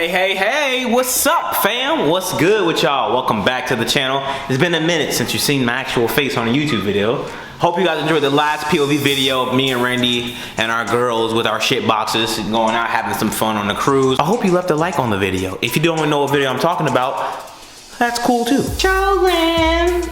Hey, what's up, fam? What's good with y'all? Welcome back to the channel. It's been a minute since you've seen my actual face on a YouTube video. Hope you guys enjoyed the last POV video of me and Randy and our girls with our shit boxes going out having some fun on the cruise. I hope you left a like on the video. If you don't know what video I'm talking about, that's cool too. Chosen,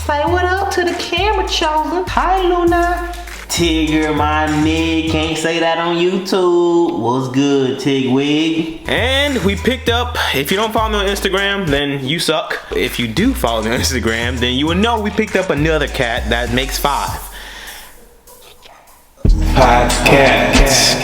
say what up to the camera, Chosen. Hi, Luna. Tigger, my nigga, can't say that on YouTube. What's good, Tigwig? And we picked up, if you don't follow me on Instagram, then you suck. If you do follow me on Instagram, then you will know we picked up another cat that makes 5. 5 cats.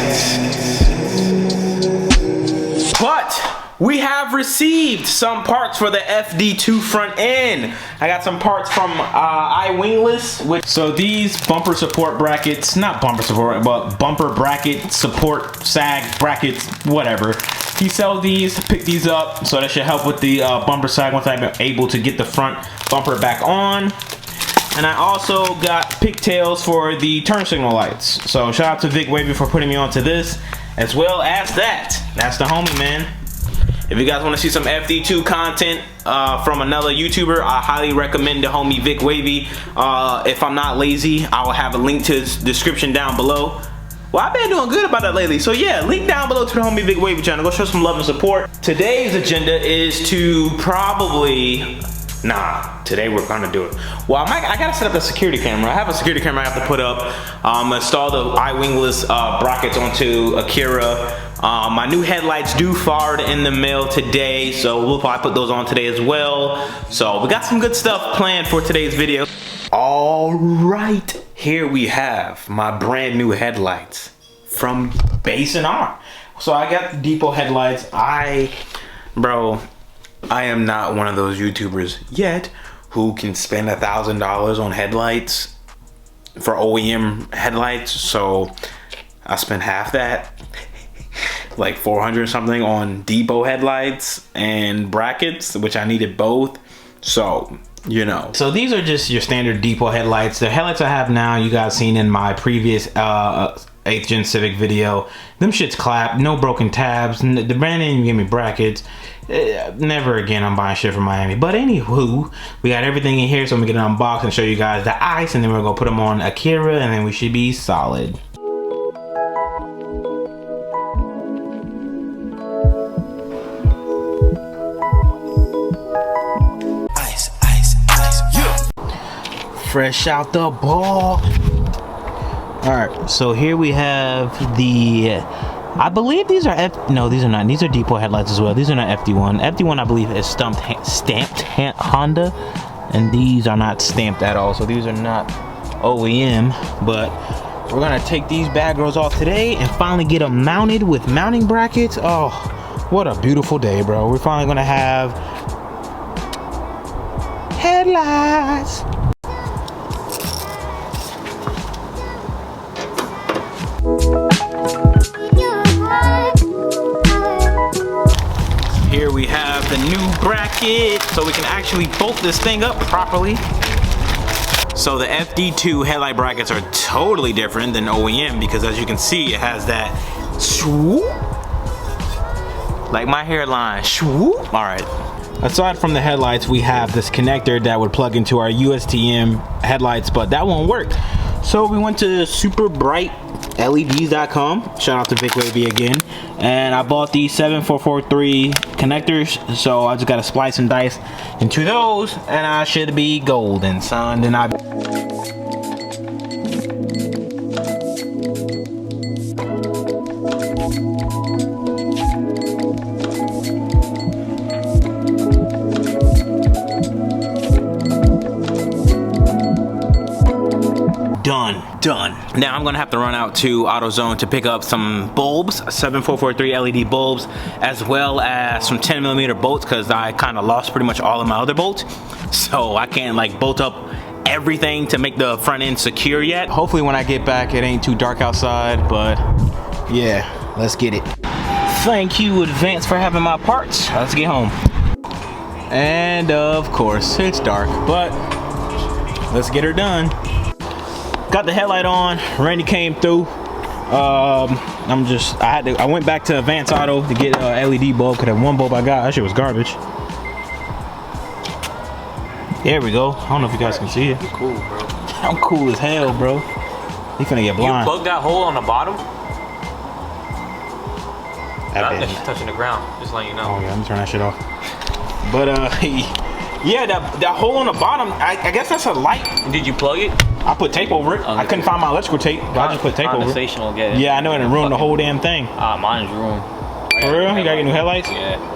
But we have received some parts for the FD2 front end. I got some parts from iWingless. So these bumper support brackets, not bumper support, but bumper bracket support, sag brackets, whatever. He sells these, pick these up, so that should help with the bumper sag once I'm able to get the front bumper back on. And I also got pigtails for the turn signal lights. So shout out to Vic Wavy for putting me onto this, as well as that. That's the homie, man. If you guys want to see some FD2 content from another YouTuber, I highly recommend the homie Vic Wavy. If I'm not lazy, I will have a link to his description down below. Well, I've been doing good about that lately. So yeah, link down below to the homie Vic Wavy channel. Go show some love and support. Today's agenda is to probably... today we're gonna do it. Well, I gotta set up a security camera. I have a security camera I have to put up. Install the iWingless brackets onto Akira. My new headlights do forward in the mail today, so we'll probably put those on today as well. So we got some good stuff planned for today's video. All right, here we have my brand new headlights from Base and R. So I got the depot headlights. Bro, I am not one of those YouTubers yet who can spend $1,000 on headlights for OEM headlights. So I spent half that, like 400 something, on depot headlights and brackets, which I needed both. So, you know. So these are just your standard depot headlights. The headlights I have now, you guys seen in my previous 8th gen Civic video. Them shits clap, no broken tabs. The brand name gave me brackets. Never again I'm buying shit from Miami. But anywho, we got everything in here, so I'm gonna get it unboxed and show you guys the ice, and then we're gonna put them on Akira, and then we should be solid. Fresh out the ball. Alright, so here we have the, I believe these are no, these are not. These are depot headlights as well. These are not FD1. FD1 I believe is stamped Honda, and these are not stamped at all. So these are not OEM, but we're gonna take these bad girls off today and finally get them mounted with mounting brackets. Oh, what a beautiful day, bro. We're finally gonna have headlights. Here we have the new bracket, so we can actually bolt this thing up properly. So the FD2 headlight brackets are totally different than OEM, because as you can see, it has that swoop, like my hairline, swoop. All right. Aside from the headlights, we have this connector that would plug into our USTM headlights, but that won't work. So we went to superbrightleds.com. Shout out to Vic Wavy again. And I bought these 7443 connectors. So I just got to splice and dice into those, and I should be golden, son. And I... Done. Now I'm gonna have to run out to AutoZone to pick up some bulbs, 7443 LED bulbs, as well as some 10mm bolts, because I kind of lost pretty much all of my other bolts, so I can't like bolt up everything to make the front end secure yet. Hopefully when I get back it ain't too dark outside, but yeah, let's get it. Thank you Advance for having my parts. Let's get home. And of course it's dark, but let's get her done. Got the headlight on. Randy came through. I went back to Advanced Auto to get a LED bulb because that one bulb I got, that shit was garbage. There we go. I don't know if you guys can see it. You cool, bro. I'm cool as hell, bro. He finna get blind. You plugged that hole on the bottom? That bitch touching the ground. Just letting you know. Oh yeah, I'm gonna turn that shit off. But yeah, that hole on the bottom, I guess that's a light. Did you plug it? I put tape over it. I couldn't find my electrical tape, but I just put tape over it. Yeah, I know, and it ruined the whole damn thing. Mine's ruined. For real? You gotta get new headlights? Yeah.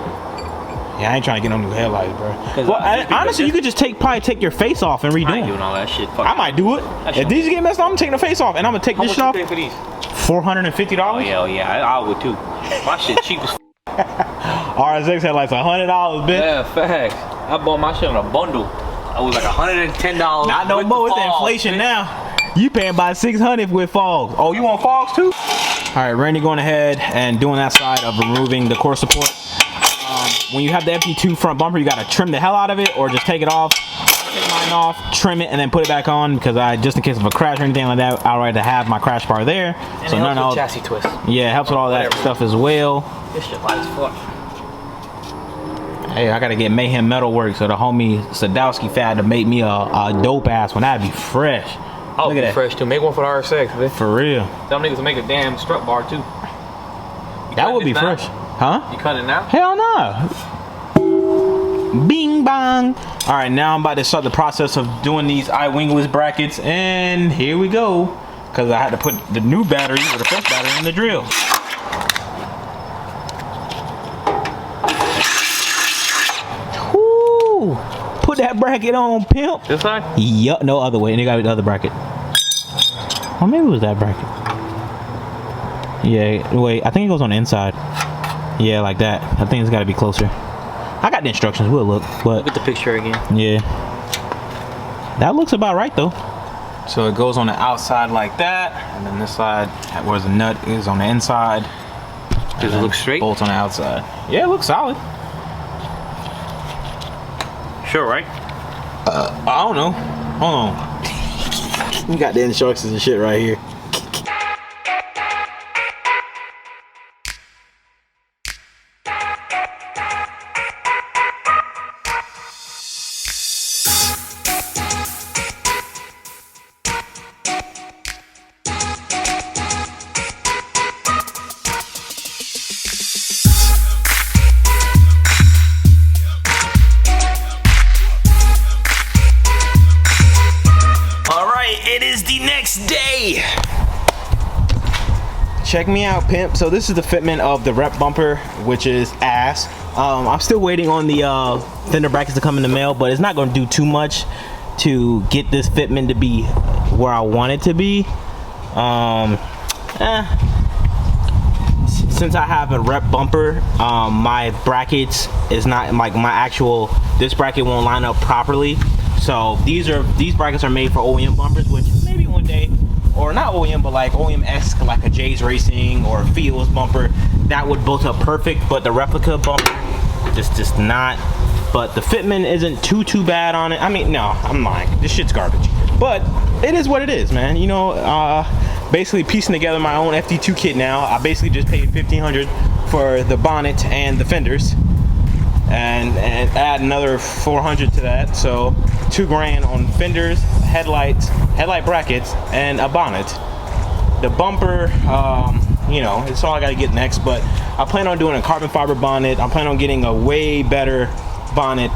Yeah, I ain't trying to get no new headlights, bro. Well, honestly, you could just probably take your face off and redo I ain't them. doing all that shit. I might do it. If these get messed up, I'm taking the face off, and I'm gonna take this shit off. How much you pay for these? $450. Oh yeah, I would too. My shit cheap as RS6 headlights $100, bitch. Yeah, facts. I bought my shit on a bundle. I was like $110. Not no more with the inflation now. You paying by $600 with fogs. Oh, you want fogs too? All right, Randy going ahead and doing that side of removing the core support. When you have the FD2 front bumper, you gotta trim the hell out of it or just take it off. Take mine off, trim it, and then put it back on because just in case of a crash or anything like that, I'd rather have my crash bar there. And so it none helps of with chassis twist. Yeah, it helps with all that stuff as well. This shit light as fuck. Hey, I gotta get Mayhem Metal Works, so the homie Sadowski fad to make me a dope ass one. That'd be fresh. Look at that. Fresh too. Make one for the RS6, man. For real. Some niggas will make a damn strut bar too. That would be fresh. Huh? You cut it now? Hell no. Bing bang. All right, now I'm about to start the process of doing these eye-wingless brackets, and here we go. Because I had to put the new battery or the fresh battery in the drill. Woo! Put that bracket on, pimp. This side? Yup, no other way. And you got the other bracket. Or maybe it was that bracket. Yeah, wait, I think it goes on the inside. Yeah, like that. I think it's got to be closer. I got the instructions. We'll look. But look at the picture again. Yeah. That looks about right, though. So it goes on the outside like that. And then this side, where the nut is on the inside. Does it look straight? Bolts on the outside. Yeah, it looks solid. Sure, right? I don't know. Hold on. You got the instructions and shit right here. It is the next day. Check me out, pimp. So this is the fitment of the rep bumper, which is ass. I'm still waiting on the fender brackets to come in the mail, but it's not going to do too much to get this fitment to be where I want it to be. Since I have a rep bumper, my brackets is not like my actual. This bracket won't line up properly. So these brackets are made for OEM bumpers, which maybe one day, or not OEM, but like OEM-esque, like a Jay's Racing or Fields bumper, that would bolt up perfect. But the replica bumper, just not. But the fitment isn't too bad on it. I mean, no, I'm lying. This shit's garbage. But it is what it is, man. You know, basically piecing together my own FD2 kit now. I basically just paid $1,500 for the bonnet and the fenders. And add another $400 to that, so $2 grand on fenders, headlight brackets, and a bonnet. The bumper, you know, it's all I gotta get next. But I plan on doing a carbon fiber bonnet. I'm planning on getting a way better bonnet.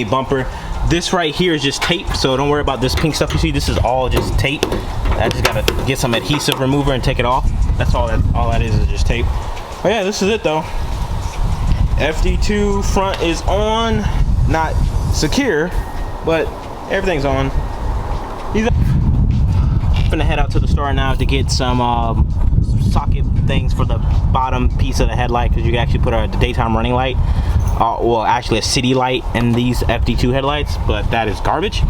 Bumper. This right here is just tape, so don't worry about this pink stuff you see. This is all just tape. I just gotta get some adhesive remover and take it off. That's all that is just tape. But yeah, this is it though. FD2 front is on, not secure, but everything's on. I'm gonna head out to the store now to get some socket things for the bottom piece of the headlight, because you can actually put the daytime running light, well actually a city light in these FD2 headlights, but that is garbage.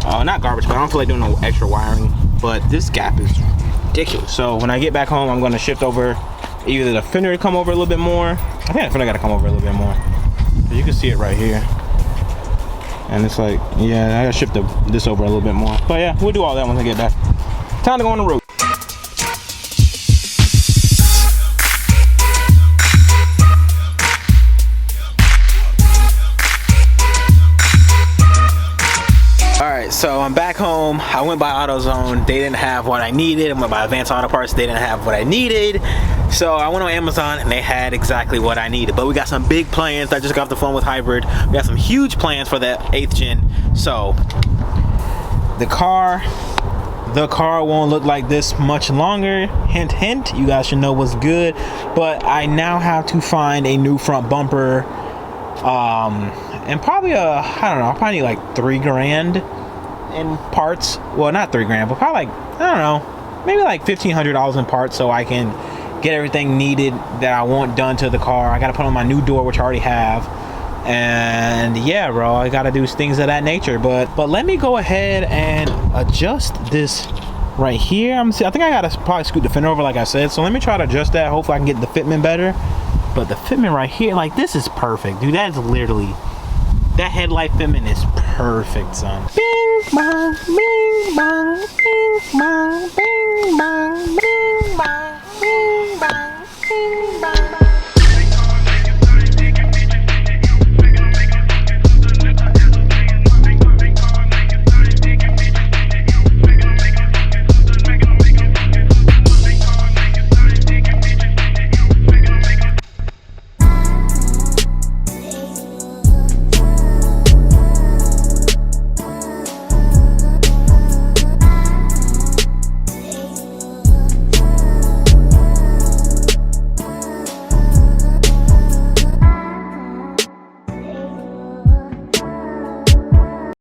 Not garbage, but I don't feel like doing no extra wiring, but this gap is ridiculous. So when I get back home, I'm gonna shift over either the fender to come over a little bit more. I think the fender gotta come over a little bit more. So you can see it right here. And it's like, yeah, I gotta shift this over a little bit more. But yeah, we'll do all that once I get back. Time to go on the road. I'm back home. I went by AutoZone. They didn't have what I needed. I went by Advanced Auto Parts. They didn't have what I needed. So I went on Amazon and they had exactly what I needed. But we got some big plans. I just got off the phone with Hybrid. We got some huge plans for the 8th gen. So the car won't look like this much longer. Hint, hint. You guys should know what's good. But I now have to find a new front bumper. And probably I don't know, I'll probably need like $3,000 in parts. Well, not $3,000, but probably like, I don't know, maybe like $1,500 in parts so I can get everything needed that I want done to the car. I gotta put on my new door, which I already have. And yeah, bro, I gotta do things of that nature. But let me go ahead and adjust this right here. I think I gotta probably scoot the fender over like I said. So let me try to adjust that. Hopefully I can get the fitment better. But the fitment right here, like this is perfect, dude. That is literally, that headlight fitment is perfect, son. Bing bong, bing bong, bing bong, bing bong, bing bong, bing bong, bing